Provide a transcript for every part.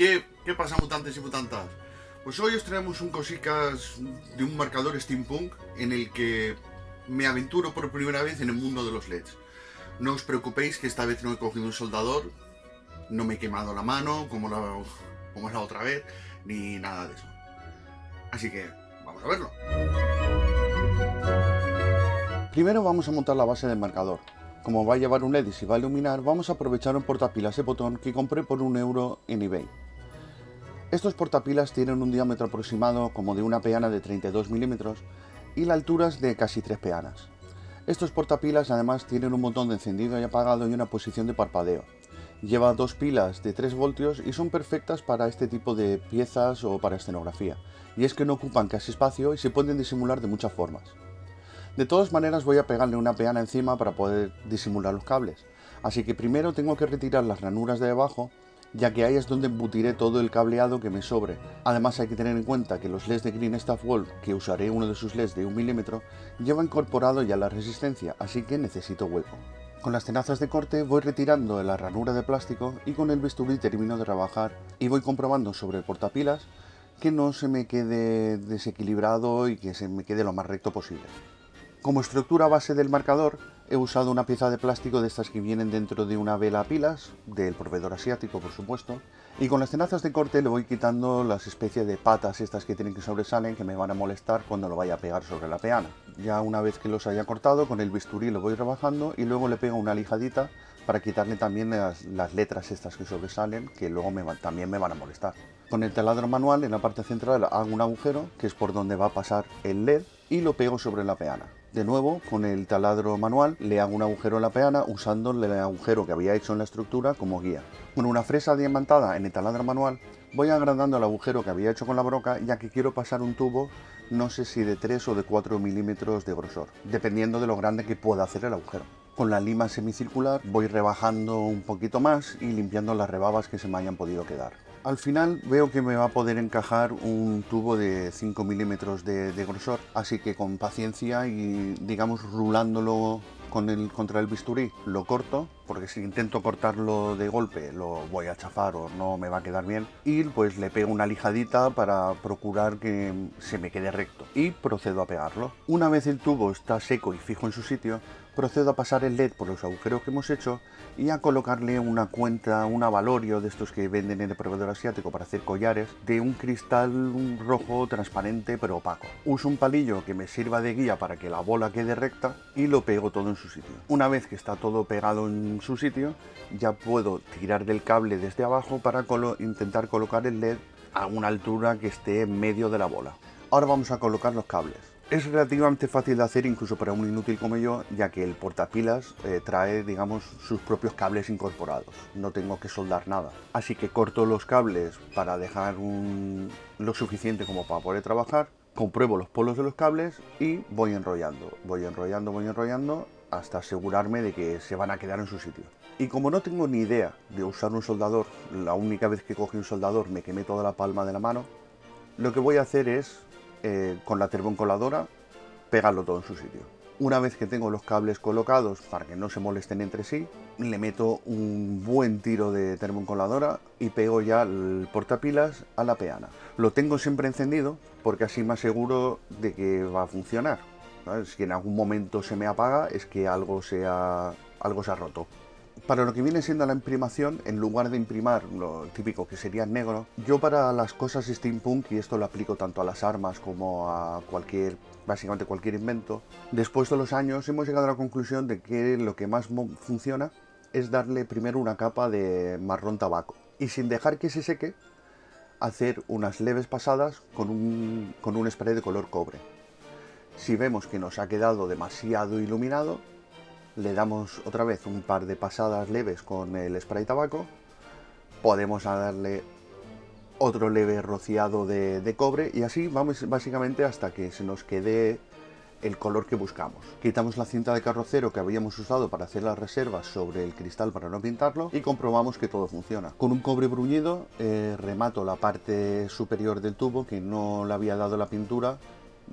¿Qué pasa, mutantes y mutantas? Pues hoy os traemos un cosicas de un marcador steampunk en el que me aventuro por primera vez en el mundo de los LEDs. No os preocupéis que esta vez no he cogido un soldador, no me he quemado la mano como la otra vez, ni nada de eso. Así que vamos a verlo. Primero vamos a montar la base del marcador. Como va a llevar un LED y si va a iluminar, vamos a aprovechar un portapilas de botón que compré por €1 en eBay. Estos portapilas tienen un diámetro aproximado como de una peana de 32 milímetros y la altura es de casi 3 peanas. Estos portapilas además tienen un botón de encendido y apagado y una posición de parpadeo. Lleva 2 pilas de 3 voltios y son perfectas para este tipo de piezas o para escenografía. Y es que no ocupan casi espacio y se pueden disimular de muchas formas. De todas maneras voy a pegarle una peana encima para poder disimular los cables. Así que primero tengo que retirar las ranuras de debajo, ya que ahí es donde embutiré todo el cableado que me sobre. Además hay que tener en cuenta que los LEDs de Green Staff Wall, que usaré uno de sus LEDs de 1 milímetro, lleva incorporado ya la resistencia, así que necesito hueco. Con las tenazas de corte voy retirando la ranura de plástico y con el bisturí termino de rebajar y voy comprobando sobre el portapilas que no se me quede desequilibrado y que se me quede lo más recto posible. Como estructura base del marcador he usado una pieza de plástico de estas que vienen dentro de una vela a pilas, del proveedor asiático por supuesto, y con las tenazas de corte le voy quitando las especies de patas estas que tienen que sobresalen que me van a molestar cuando lo vaya a pegar sobre la peana. Ya una vez que los haya cortado con el bisturí lo voy rebajando y luego le pego una lijadita para quitarle también las letras estas que sobresalen que luego también me van a molestar. Con el taladro manual en la parte central hago un agujero que es por donde va a pasar el LED y lo pego sobre la peana. De nuevo, con el taladro manual le hago un agujero en la peana usando el agujero que había hecho en la estructura como guía. Con una fresa diamantada en el taladro manual voy agrandando el agujero que había hecho con la broca, ya que quiero pasar un tubo, no sé si de 3 o de 4 milímetros de grosor, dependiendo de lo grande que pueda hacer el agujero. Con la lima semicircular voy rebajando un poquito más y limpiando las rebabas que se me hayan podido quedar. Al final veo que me va a poder encajar un tubo de 5 milímetros de grosor, así que con paciencia y digamos rulándolo contra el bisturí lo corto, porque si intento cortarlo de golpe lo voy a chafar o no me va a quedar bien, y pues le pego una lijadita para procurar que se me quede recto y procedo a pegarlo. Una vez el tubo está seco y fijo en su sitio, procedo a pasar el LED por los agujeros que hemos hecho y a colocarle una cuenta, un avalorio de estos que venden en el proveedor asiático para hacer collares, de un cristal rojo transparente pero opaco. Uso un palillo que me sirva de guía para que la bola quede recta y lo pego todo en su sitio. Una vez que está todo pegado en su sitio, ya puedo tirar del cable desde abajo para intentar colocar el LED a una altura que esté en medio de la bola. Ahora vamos a colocar los cables. Es relativamente fácil de hacer incluso para un inútil como yo, ya que el portapilas trae, digamos, sus propios cables incorporados. No tengo que soldar nada. Así que corto los cables para dejar lo suficiente como para poder trabajar, compruebo los polos de los cables y voy enrollando. Voy enrollando hasta asegurarme de que se van a quedar en su sitio. Y como no tengo ni idea de usar un soldador, la única vez que cogí un soldador me quemé toda la palma de la mano, lo que voy a hacer es con la termocoladora pegarlo todo en su sitio. Una vez que tengo los cables colocados para que no se molesten entre sí, le meto un buen tiro de termocoladora y pego ya el portapilas a la peana. Lo tengo siempre encendido porque así me aseguro de que va a funcionar. ¿Sabes? Si en algún momento se me apaga es que algo se ha roto. Para lo que viene siendo la imprimación, en lugar de imprimar lo típico que sería en negro, yo para las cosas steampunk, y esto lo aplico tanto a las armas como a básicamente cualquier invento, después de los años hemos llegado a la conclusión de que lo que más funciona es darle primero una capa de marrón tabaco y sin dejar que se seque, hacer unas leves pasadas con un spray de color cobre. Si vemos que nos ha quedado demasiado iluminado, le damos otra vez un par de pasadas leves con el spray tabaco, podemos darle otro leve rociado de cobre y así vamos básicamente hasta que se nos quede el color que buscamos. Quitamos la cinta de carrocero que habíamos usado para hacer las reservas sobre el cristal para no pintarlo y comprobamos que todo funciona. Con un cobre bruñido remato la parte superior del tubo que no le había dado la pintura,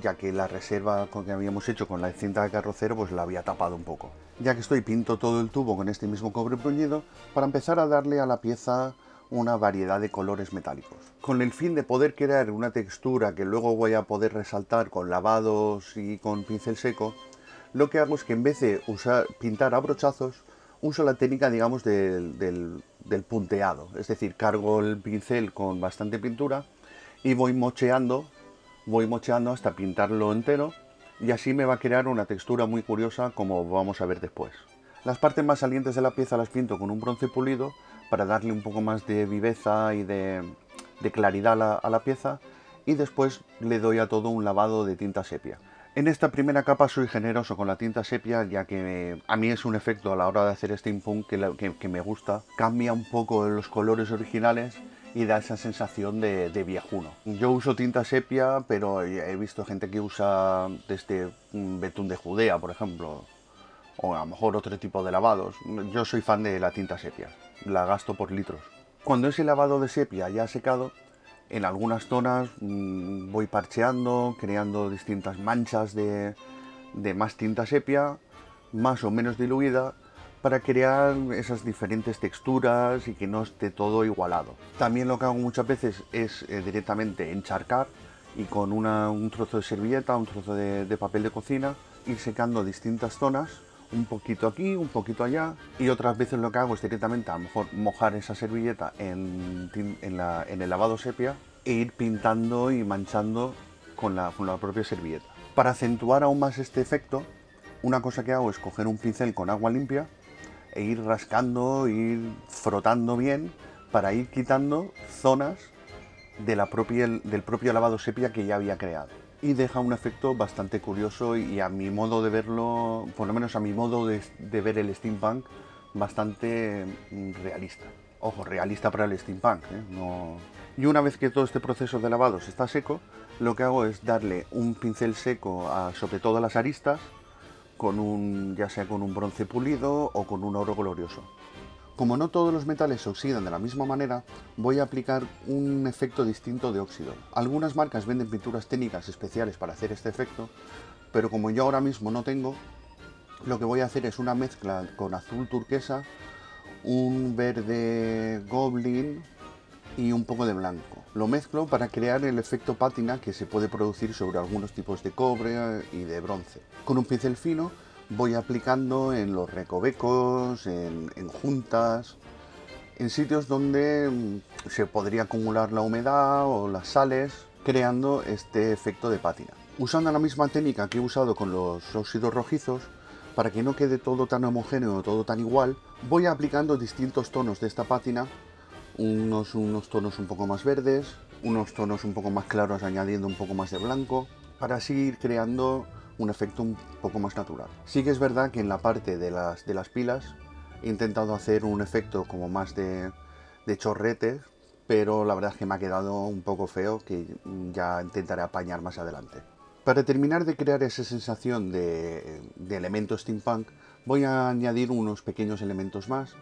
ya que la reserva que habíamos hecho con la cinta de carrocero pues la había tapado un poco. Ya que pinto todo el tubo con este mismo cobre bruñido para empezar a darle a la pieza una variedad de colores metálicos. Con el fin de poder crear una textura que luego voy a poder resaltar con lavados y con pincel seco, lo que hago es que en vez de pintar a brochazos, uso la técnica, digamos, del punteado. Es decir, cargo el pincel con bastante pintura y voy mocheando hasta pintarlo entero, y así me va a crear una textura muy curiosa, como vamos a ver después. Las partes más salientes de la pieza las pinto con un bronce pulido para darle un poco más de viveza y de claridad a la pieza, y después le doy a todo un lavado de tinta sepia. En esta primera capa soy generoso con la tinta sepia, ya que a mí es un efecto a la hora de hacer steampunk que me gusta. Cambia un poco los colores originales y da esa sensación de viejuno. Yo uso tinta sepia, pero he visto gente que usa desde betún de Judea, por ejemplo, o a lo mejor otro tipo de lavados. Yo soy fan de la tinta sepia, la gasto por litros. Cuando ese lavado de sepia ya ha secado, en algunas zonas voy parcheando, creando distintas manchas de más tinta sepia, más o menos diluida, para crear esas diferentes texturas y que no esté todo igualado. También lo que hago muchas veces es directamente encharcar y con un trozo de servilleta, un trozo de papel de cocina, ir secando distintas zonas, un poquito aquí, un poquito allá, y otras veces lo que hago es directamente a lo mejor mojar esa servilleta en el lavado sepia e ir pintando y manchando con la propia servilleta. Para acentuar aún más este efecto, una cosa que hago es coger un pincel con agua limpia e ir rascando, ir frotando bien para ir quitando zonas del propio lavado sepia que ya había creado. Y deja un efecto bastante curioso y a mi modo de verlo, por lo menos a mi modo de ver el steampunk, bastante realista. Ojo, realista para el steampunk, ¿eh? No... Y una vez que todo este proceso de lavados está seco, lo que hago es darle un pincel seco sobre todas las aristas, ya sea con un bronce pulido o con un oro glorioso. Como no todos los metales se oxidan de la misma manera, voy a aplicar un efecto distinto de óxido. Algunas marcas venden pinturas técnicas especiales para hacer este efecto, pero como yo ahora mismo no tengo, lo que voy a hacer es una mezcla con azul turquesa, un verde goblin y un poco de blanco. Lo mezclo para crear el efecto pátina que se puede producir sobre algunos tipos de cobre y de bronce. Con un pincel fino voy aplicando en los recovecos, en juntas, en sitios donde se podría acumular la humedad o las sales, creando este efecto de pátina. Usando la misma técnica que he usado con los óxidos rojizos, para que no quede todo tan homogéneo, todo tan igual, voy aplicando distintos tonos de esta pátina, unos tonos un poco más verdes, unos tonos un poco más claros añadiendo un poco más de blanco, para así ir creando un efecto un poco más natural. Sí que es verdad que en la parte de las pilas he intentado hacer un efecto como más de chorretes, pero la verdad es que me ha quedado un poco feo, que ya intentaré apañar más adelante. Para terminar de crear esa sensación de elemento steampunk, voy a añadir unos pequeños elementos más,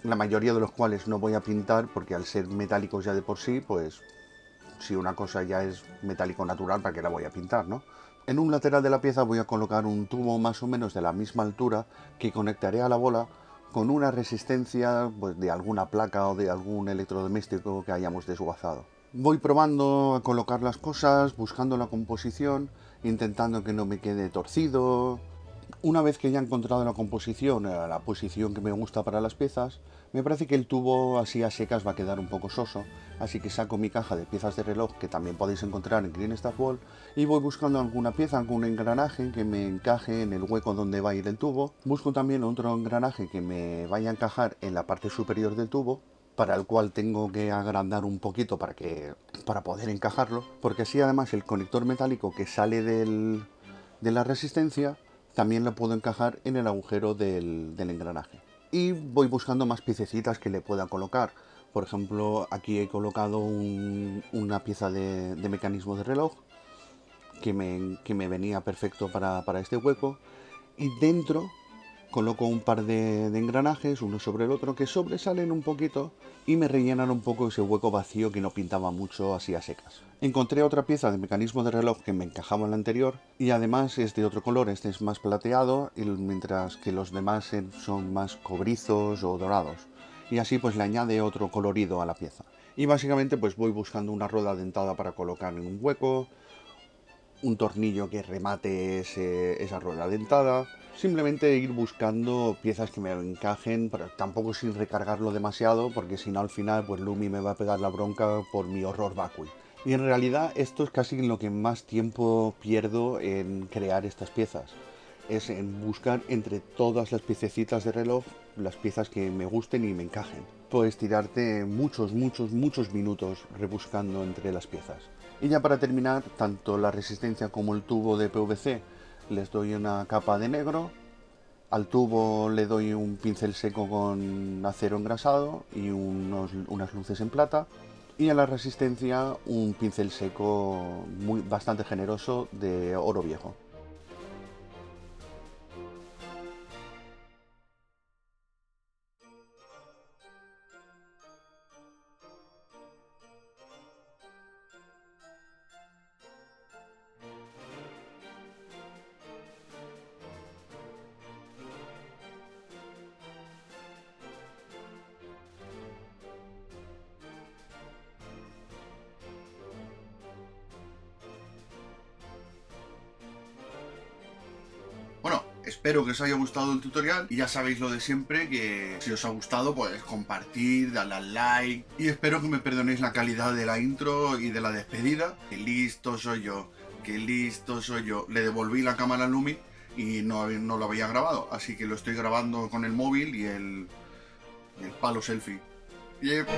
la mayoría de los cuales no voy a pintar porque al ser metálicos ya de por sí, pues si una cosa ya es metálico natural, ¿para qué la voy a pintar, no? En un lateral de la pieza voy a colocar un tubo más o menos de la misma altura que conectaré a la bola con una resistencia pues, de alguna placa o de algún electrodoméstico que hayamos desguazado. Voy probando a colocar las cosas, buscando la composición, intentando que no me quede torcido. Una vez que ya he encontrado la composición, la posición que me gusta para las piezas, me parece que el tubo así a secas va a quedar un poco soso, así que saco mi caja de piezas de reloj que también podéis encontrar en Green Stuff Wall y voy buscando alguna pieza, algún engranaje que me encaje en el hueco donde va a ir el tubo. Busco también otro engranaje que me vaya a encajar en la parte superior del tubo, para el cual tengo que agrandar un poquito para poder encajarlo, porque así además el conector metálico que sale de la resistencia también lo puedo encajar en el agujero del engranaje. Y voy buscando más piececitas que le pueda colocar. Por ejemplo, aquí he colocado una pieza de mecanismo de reloj que me venía perfecto para este hueco. Y dentro coloco un par de engranajes, uno sobre el otro, que sobresalen un poquito y me rellenan un poco ese hueco vacío que no pintaba mucho así a secas. Encontré otra pieza de mecanismo de reloj que me encajaba en la anterior y además es de otro color, este es más plateado, mientras que los demás son más cobrizos o dorados. y así pues le añade otro colorido a la pieza. Y básicamente pues voy buscando una rueda dentada para colocar en un hueco, un tornillo que remate esa rueda dentada. Simplemente ir buscando piezas que me encajen, pero tampoco sin recargarlo demasiado, porque si no al final pues Lumi me va a pegar la bronca por mi horror vacui. Y en realidad esto es casi en lo que más tiempo pierdo en crear estas piezas. Es en buscar entre todas las piececitas de reloj las piezas que me gusten y me encajen. Puedes tirarte muchos minutos rebuscando entre las piezas. Y ya para terminar, tanto la resistencia como el tubo de PVC les doy una capa de negro. Al tubo le doy un pincel seco con acero engrasado y unas luces en plata. Y a la resistencia un pincel seco bastante generoso de oro viejo. Bueno, espero que os haya gustado el tutorial y ya sabéis lo de siempre, que si os ha gustado pues compartir, darle al like y espero que me perdonéis la calidad de la intro y de la despedida. Que listo soy yo, que listo soy yo. Le devolví la cámara a Lumi y no lo había grabado, así que lo estoy grabando con el móvil y el palo selfie. Yep.